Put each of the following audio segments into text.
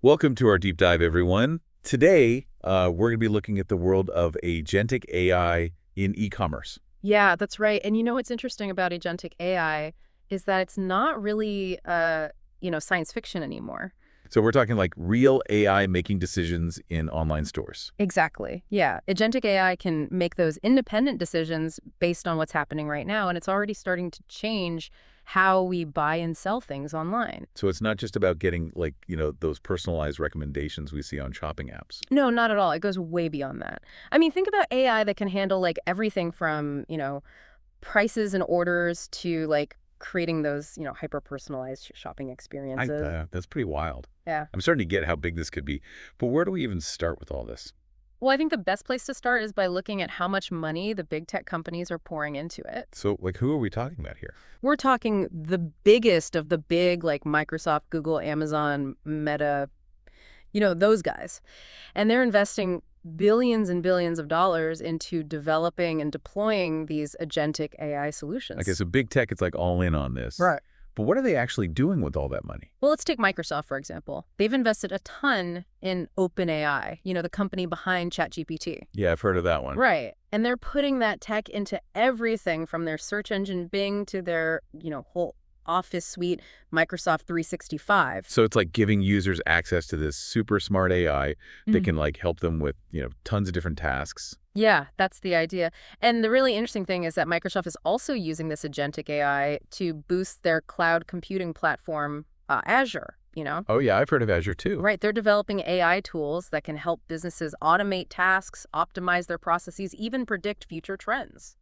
Welcome to our deep dive, everyone. Today, we're going to be looking at the world of agentic AI in e-commerce. Yeah, that's right. And you know what's interesting about agentic AI is that it's not really, science fiction anymore. So we're talking like real AI making decisions in online stores. Exactly. Yeah. Agentic AI can make those independent decisions based on what's happening right now, and it's already starting to change how we buy and sell things online. So it's not just about getting those personalized recommendations we see on shopping apps. No, not at all. It goes way beyond that. I mean, think about AI that can handle like everything from, prices and orders to like creating those, hyper-personalized shopping experiences. That's pretty wild. Yeah. I'm starting to get how big this could be. But where do we even start with all this? Well, I think the best place to start is by looking at how much money the big tech companies are pouring into it. So, who are we talking about here? We're talking the biggest of the big, like Microsoft, Google, Amazon, Meta, those guys. And they're investing billions and billions of dollars into developing and deploying these agentic AI solutions. Okay, so big tech is like all in on this. Right. But what are they actually doing with all that money? Well, let's take Microsoft, for example. They've invested a ton in OpenAI, the company behind ChatGPT. Yeah, I've heard of that one. Right. And they're putting that tech into everything from their search engine Bing to their, whole Office suite, Microsoft 365. So it's like giving users access to this super smart AI that can like help them with, tons of different tasks. Yeah, that's the idea. And the really interesting thing is that Microsoft is also using this agentic AI to boost their cloud computing platform, Azure. Oh, yeah, I've heard of Azure too. Right. They're developing AI tools that can help businesses automate tasks, optimize their processes, even predict future trends.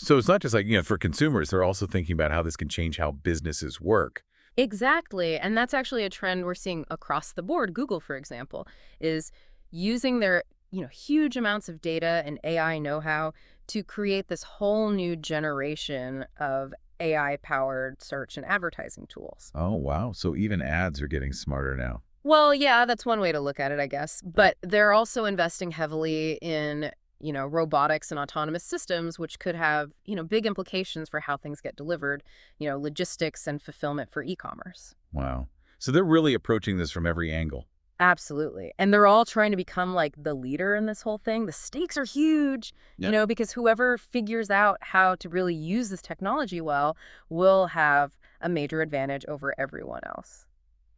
So it's not just like, for consumers, they're also thinking about how this can change how businesses work. Exactly. And that's actually a trend we're seeing across the board. Google, for example, is using their huge amounts of data and AI know-how to create this whole new generation of AI-powered search and advertising tools. Oh, wow. So even ads are getting smarter now. Well, yeah, that's one way to look at it, I guess. But they're also investing heavily in robotics and autonomous systems, which could have, big implications for how things get delivered, logistics and fulfillment for e-commerce. Wow. So they're really approaching this from every angle. Absolutely. And they're all trying to become like the leader in this whole thing. The stakes are huge, because whoever figures out how to really use this technology well will have a major advantage over everyone else.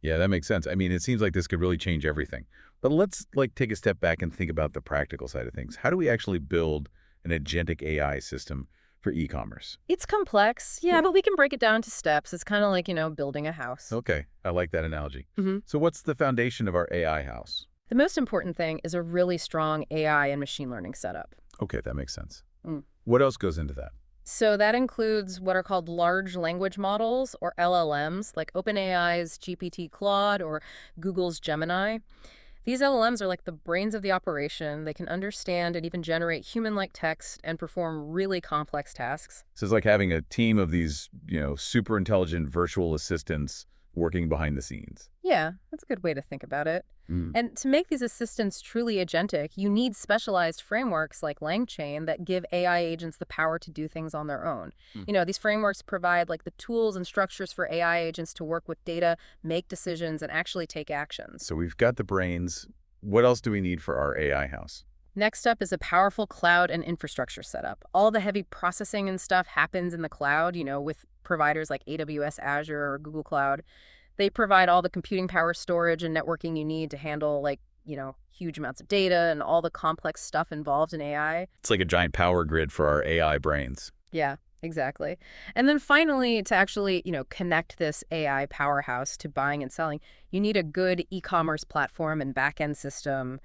Yeah, that makes sense. I mean, it seems like this could really change everything. But let's take a step back and think about the practical side of things. How do we actually build an agentic AI system for e-commerce? It's complex, yeah, but we can break it down to steps. It's kind of like, building a house. Okay, I like that analogy. So what's the foundation of our AI house? The most important thing is a really strong AI and machine learning setup. Okay, that makes sense. What else goes into that? So that includes what are called large language models, or LLMs, like OpenAI's GPT-Claude or Google's Gemini. These LLMs are like the brains of the operation. They can understand and even generate human-like text and perform really complex tasks. So it's like having a team of these, super intelligent virtual assistants working behind the scenes. Yeah, that's a good way to think about it. And to make these assistants truly agentic, you need specialized frameworks like LangChain that give AI agents the power to do things on their own. These frameworks provide like the tools and structures for AI agents to work with data, make decisions, and actually take actions. So we've got the brains. What else do we need for our AI house? Next up is a powerful cloud and infrastructure setup. All the heavy processing and stuff happens in the cloud, with providers like AWS, Azure, or Google Cloud. They provide all the computing power, storage, and networking you need to handle huge amounts of data and all the complex stuff involved in AI. It's like a giant power grid for our AI brains. Yeah, exactly. And then finally, to actually, connect this AI powerhouse to buying and selling, you need a good e-commerce platform and back-end system.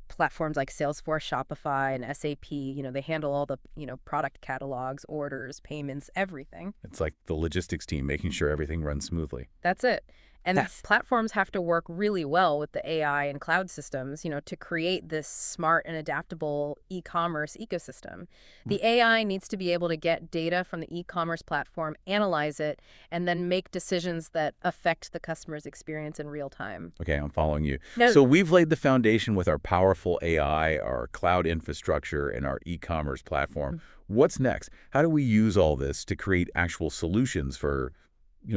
Platforms like Salesforce, Shopify, and SAP, they handle all the, product catalogs, orders, payments, everything. It's like the logistics team making sure everything runs smoothly. That's it. And these platforms have to work really well with the AI and cloud systems, to create this smart and adaptable e-commerce ecosystem. The AI needs to be able to get data from the e-commerce platform, analyze it, and then make decisions that affect the customer's experience in real time. Okay, I'm following you. Now, so we've laid the foundation with our powerful AI, our cloud infrastructure, and our e-commerce platform. What's next? How do we use all this to create actual solutions for,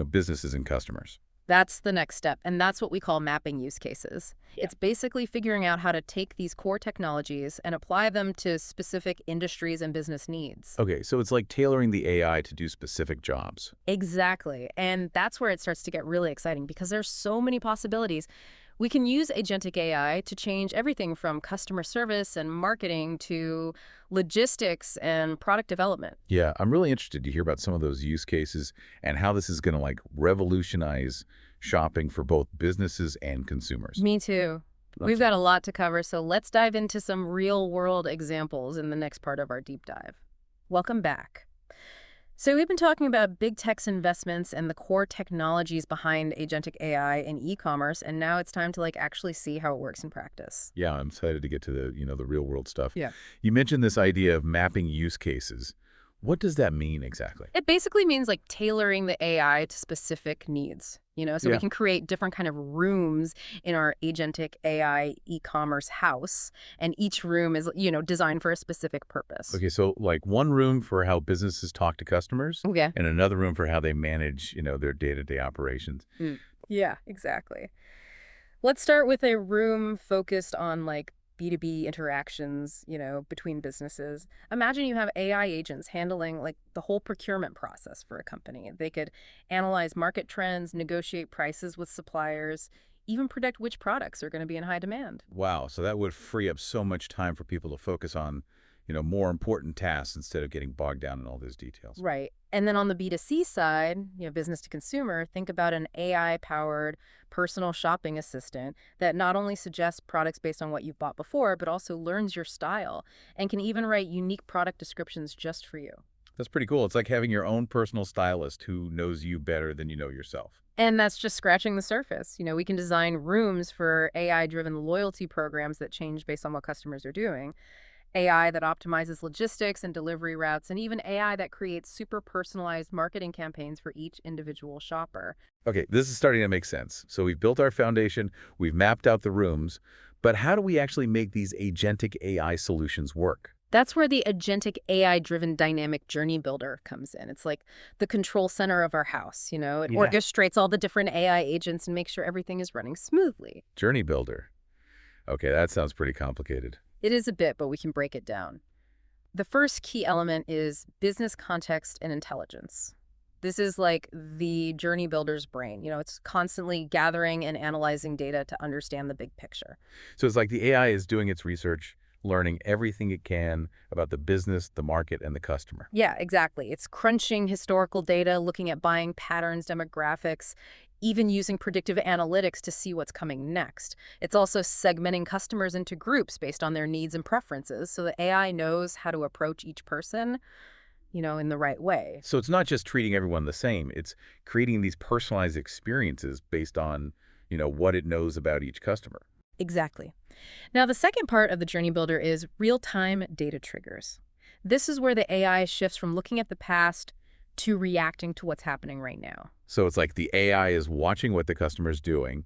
businesses and customers? That's the next step, and that's what we call mapping use cases. Yeah. It's basically figuring out how to take these core technologies and apply them to specific industries and business needs. Okay, so it's like tailoring the AI to do specific jobs. Exactly, and that's where it starts to get really exciting because there's so many possibilities. We can use agentic AI to change everything from customer service and marketing to logistics and product development. Yeah, I'm really interested to hear about some of those use cases and how this is going to like revolutionize shopping for both businesses and consumers. Me too. We've got a lot to cover, so let's dive into some real-world examples in the next part of our deep dive. Welcome back. So we've been talking about big tech's investments and the core technologies behind agentic AI and e-commerce, and now it's time to actually see how it works in practice. Yeah, I'm excited to get to the real world stuff. Yeah. You mentioned this idea of mapping use cases. What does that mean exactly? It basically means tailoring the AI to specific needs, so we can create different kind of rooms in our agentic AI e-commerce house, and each room is, designed for a specific purpose. Okay, so like one room for how businesses talk to customers Okay. and another room for how they manage, their day-to-day operations. Yeah, exactly. Let's start with a room focused on B2B interactions, between businesses. Imagine you have AI agents handling the whole procurement process for a company. They could analyze market trends, negotiate prices with suppliers, even predict which products are going to be in high demand. Wow, so that would free up so much time for people to focus on, more important tasks instead of getting bogged down in all those details. Right. And then on the B2C side, business to consumer, think about an AI-powered personal shopping assistant that not only suggests products based on what you've bought before, but also learns your style and can even write unique product descriptions just for you. That's pretty cool. It's like having your own personal stylist who knows you better than you know yourself. And that's just scratching the surface. We can design rooms for AI-driven loyalty programs that change based on what customers are doing. AI that optimizes logistics and delivery routes, and even AI that creates super personalized marketing campaigns for each individual shopper. Okay, this is starting to make sense. So we've built our foundation, we've mapped out the rooms, but how do we actually make these agentic AI solutions work? That's where the agentic AI-driven dynamic journey builder comes in. It's like the control center of our house, It orchestrates all the different AI agents and makes sure everything is running smoothly. Journey builder. Okay, that sounds pretty complicated. It is a bit, but we can break it down. The first key element is business context and intelligence. This is like the journey builder's brain. It's constantly gathering and analyzing data to understand the big picture. So it's like the AI is doing its research, learning everything it can about the business, the market, and the customer. Yeah, exactly. It's crunching historical data, looking at buying patterns, demographics, even using predictive analytics to see what's coming next. It's also segmenting customers into groups based on their needs and preferences so the AI knows how to approach each person, in the right way. So it's not just treating everyone the same. It's creating these personalized experiences based on, what it knows about each customer. Exactly. Now, the second part of the journey builder is real-time data triggers. This is where the AI shifts from looking at the past to reacting to what's happening right now. So it's like the AI is watching what the customer's doing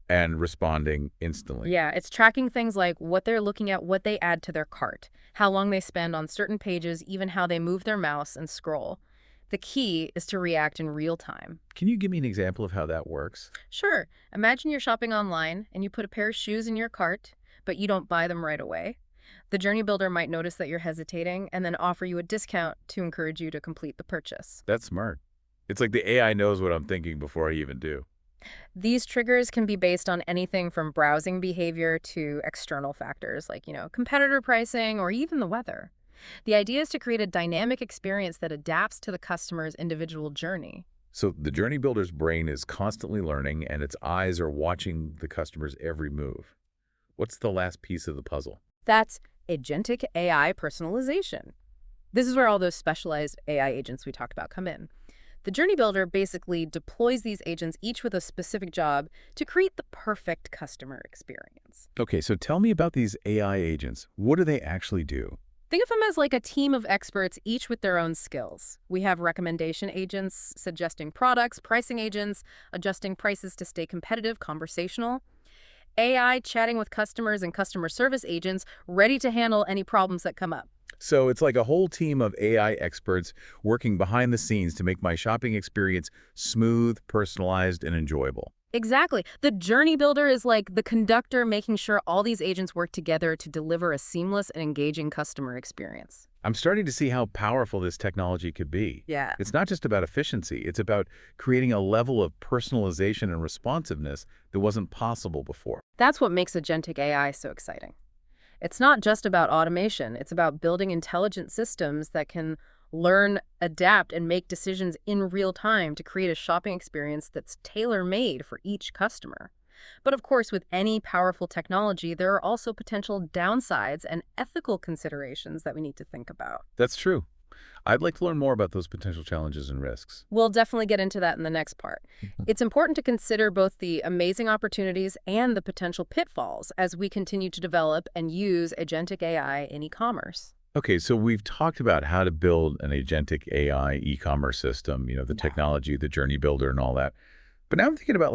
and responding instantly. Yeah, it's tracking things like what they're looking at, what they add to their cart, how long they spend on certain pages, even how they move their mouse and scroll. The key is to react in real time. Can you give me an example of how that works? Sure. Imagine you're shopping online and you put a pair of shoes in your cart, but you don't buy them right away. The journey builder might notice that you're hesitating and then offer you a discount to encourage you to complete the purchase. That's smart. It's like the AI knows what I'm thinking before I even do. These triggers can be based on anything from browsing behavior to external factors like, competitor pricing or even the weather. The idea is to create a dynamic experience that adapts to the customer's individual journey. So the journey builder's brain is constantly learning and its eyes are watching the customer's every move. What's the last piece of the puzzle? That's agentic AI personalization. This is where all those specialized AI agents we talked about come in. The journey builder basically deploys these agents each with a specific job to create the perfect customer experience. Okay, so tell me about these AI agents. What do they actually do? Think of them as like a team of experts, each with their own skills. We have recommendation agents suggesting products, pricing agents adjusting prices to stay competitive, conversational. AI chatting with customers and customer service agents ready to handle any problems that come up. So it's like a whole team of AI experts working behind the scenes to make my shopping experience smooth, personalized, and enjoyable. Exactly. The journey builder is like the conductor making sure all these agents work together to deliver a seamless and engaging customer experience. I'm starting to see how powerful this technology could be. Yeah. It's not just about efficiency, it's about creating a level of personalization and responsiveness that wasn't possible before. That's what makes Agentic AI so exciting. It's not just about automation. It's about building intelligent systems that can learn, adapt, and make decisions in real time to create a shopping experience that's tailor-made for each customer. But of course, with any powerful technology, there are also potential downsides and ethical considerations that we need to think about. That's true. I'd like to learn more about those potential challenges and risks. We'll definitely get into that in the next part. It's important to consider both the amazing opportunities and the potential pitfalls as we continue to develop and use agentic AI in e-commerce. Okay, so we've talked about how to build an agentic AI e-commerce system, the technology, the journey builder and all that. But now I'm thinking about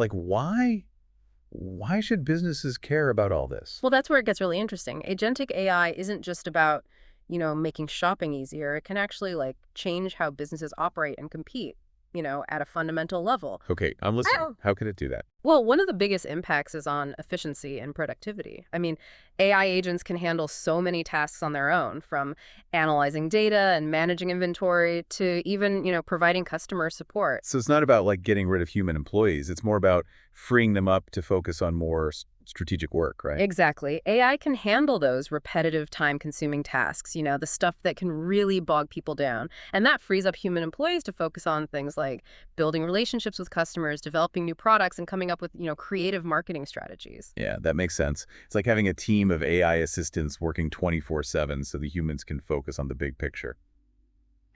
why should businesses care about all this? Well, that's where it gets really interesting. Agentic AI isn't just about, making shopping easier. It can actually change how businesses operate and compete, at a fundamental level. Okay, I'm listening. Oh. How could it do that? Well, one of the biggest impacts is on efficiency and productivity. I mean, AI agents can handle so many tasks on their own, from analyzing data and managing inventory to even, providing customer support. So it's not about getting rid of human employees. It's more about freeing them up to focus on more strategic work, right? Exactly. AI can handle those repetitive, time-consuming tasks, the stuff that can really bog people down. And that frees up human employees to focus on things like building relationships with customers, developing new products, and coming up with, creative marketing strategies. Yeah, that makes sense. It's like having a team of AI assistants working 24/7 so the humans can focus on the big picture.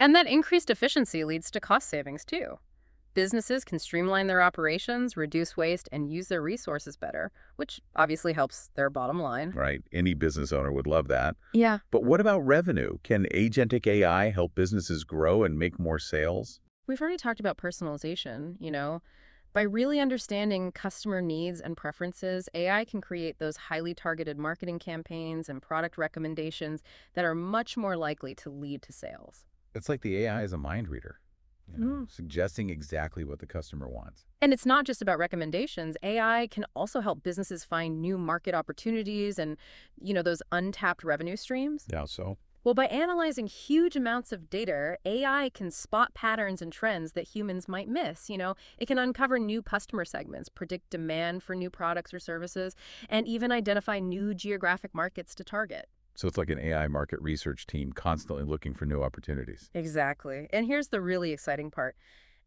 And that increased efficiency leads to cost savings, too. Businesses can streamline their operations, reduce waste, and use their resources better, which obviously helps their bottom line. Right. Any business owner would love that. Yeah. But what about revenue? Can agentic AI help businesses grow and make more sales? We've already talked about personalization. By really understanding customer needs and preferences, AI can create those highly targeted marketing campaigns and product recommendations that are much more likely to lead to sales. It's like the AI is a mind reader, suggesting exactly what the customer wants. And it's not just about recommendations. AI can also help businesses find new market opportunities and, those untapped revenue streams. Yeah, so? Well, by analyzing huge amounts of data, AI can spot patterns and trends that humans might miss. It can uncover new customer segments, predict demand for new products or services, and even identify new geographic markets to target. So it's like an AI market research team constantly looking for new opportunities. Exactly. And here's the really exciting part.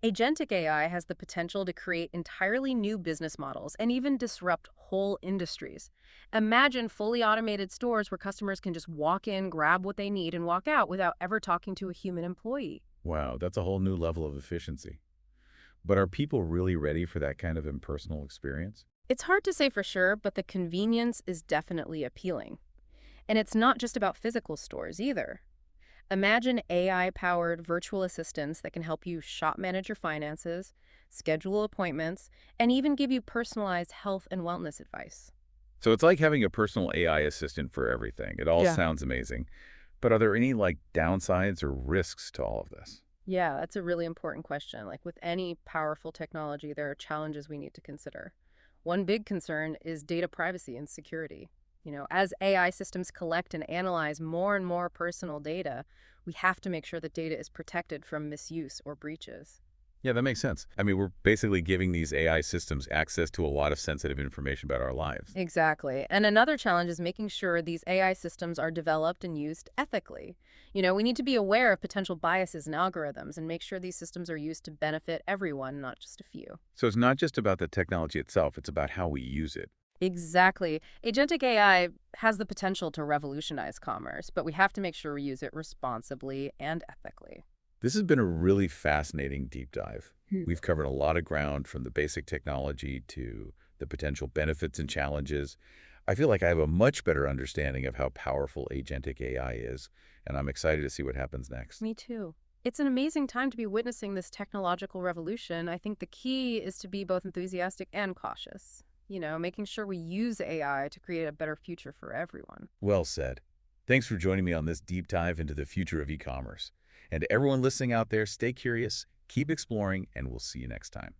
Agentic AI has the potential to create entirely new business models and even disrupt whole industries. Imagine fully automated stores where customers can just walk in, grab what they need, and walk out without ever talking to a human employee. Wow, that's a whole new level of efficiency. But are people really ready for that kind of impersonal experience? It's hard to say for sure, but the convenience is definitely appealing. And it's not just about physical stores either. Imagine AI-powered virtual assistants that can help you shop manage your finances, schedule appointments, and even give you personalized health and wellness advice. So it's like having a personal AI assistant for everything. It all Yeah. sounds amazing. But are there any downsides or risks to all of this? Yeah, that's a really important question. Like with any powerful technology, there are challenges we need to consider. One big concern is data privacy and security. As AI systems collect and analyze more and more personal data, we have to make sure that data is protected from misuse or breaches. Yeah, that makes sense. I mean, we're basically giving these AI systems access to a lot of sensitive information about our lives. Exactly. And another challenge is making sure these AI systems are developed and used ethically. We need to be aware of potential biases in algorithms and make sure these systems are used to benefit everyone, not just a few. So it's not just about the technology itself, it's about how we use it. Exactly. Agentic AI has the potential to revolutionize commerce, but we have to make sure we use it responsibly and ethically. This has been a really fascinating deep dive. Hmm. We've covered a lot of ground from the basic technology to the potential benefits and challenges. I feel like I have a much better understanding of how powerful agentic AI is, and I'm excited to see what happens next. Me too. It's an amazing time to be witnessing this technological revolution. I think the key is to be both enthusiastic and cautious. Making sure we use AI to create a better future for everyone. Well said. Thanks for joining me on this deep dive into the future of e-commerce. And to everyone listening out there, stay curious, keep exploring, and we'll see you next time.